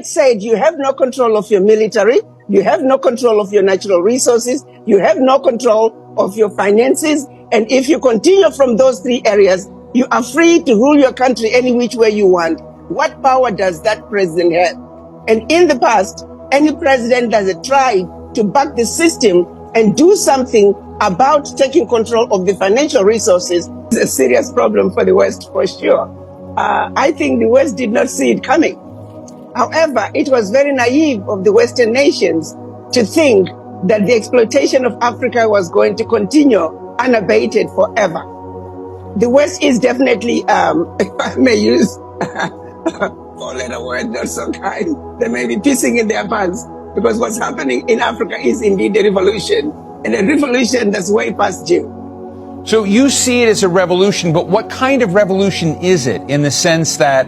it said you have no control of your military, you have no control of your natural resources, you have no control of your finances, and if you continue from those three areas, you are free to rule your country any which way you want. What power does that president have? And in the past, any president that has tried to back the system and do something about taking control of the financial resources is a serious problem for the West, for sure. I think the West did not see it coming. However, it was very naive of the Western nations to think that the exploitation of Africa was going to continue unabated forever. The West is definitely, if I may use four-letter word, not so kind, they may be pissing in their pants, because what's happening in Africa is indeed a revolution, and a revolution that's way past due. So you see it as a revolution, but what kind of revolution is it, in the sense that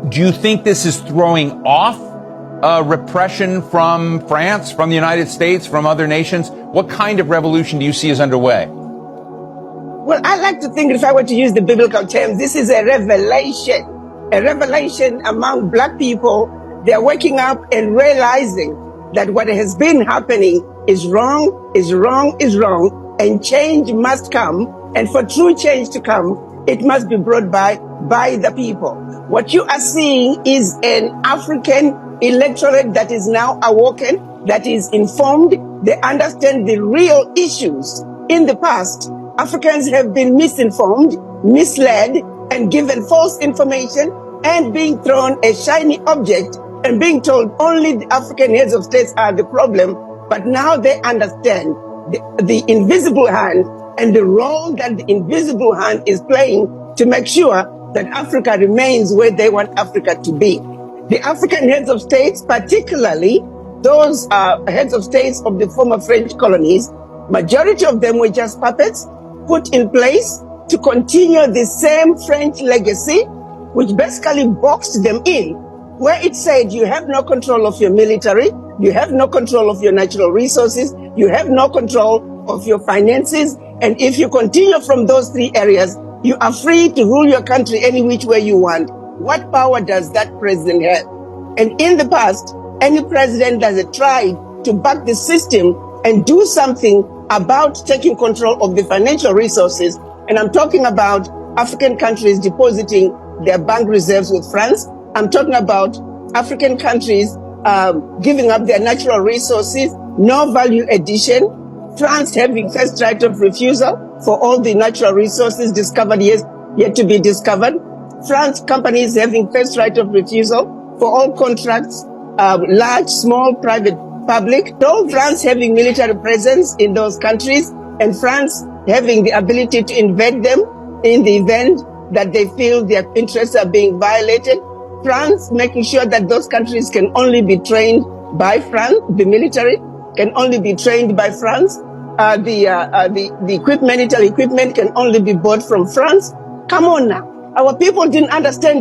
do you think this is throwing off repression from France, from the United States, from other nations? What kind of revolution do you see as underway? Well, I like to think, if I were to use the biblical terms, this is a revelation among black people. They're waking up and realizing that what has been happening is wrong, and change must come. And for true change to come, it must be brought by the people. What you are seeing is an African electorate that is now awoken, that is informed. They understand the real issues. In the past, Africans have been misinformed, misled, and given false information, and being thrown a shiny object and being told only the African heads of states are the problem. But now they understand the invisible hand and the role that the invisible hand is playing to make sure that Africa remains where they want Africa to be. The African heads of states, particularly those heads of states of the former French colonies, majority of them were just puppets put in place to continue the same French legacy, which basically boxed them in, where it said you have no control of your military, you have no control of your natural resources, you have no control of your finances, and if you continue from those three areas, you are free to rule your country any which way you want. What power does that president have? And in the past, any president that has tried to back the system and do something about taking control of the financial resources, and I'm talking about African countries depositing their bank reserves with France. I'm talking about African countries giving up their natural resources, no value addition, France having first right of refusal for all the natural resources discovered yet to be discovered, France companies having first right of refusal for all contracts, large, small, private, public, all France having military presence in those countries, and France having the ability to invade them in the event that they feel their interests are being violated. France making sure that those countries can only be trained by France, the military can only be trained by France, the military equipment can only be bought from France. Come on now. Our people didn't understand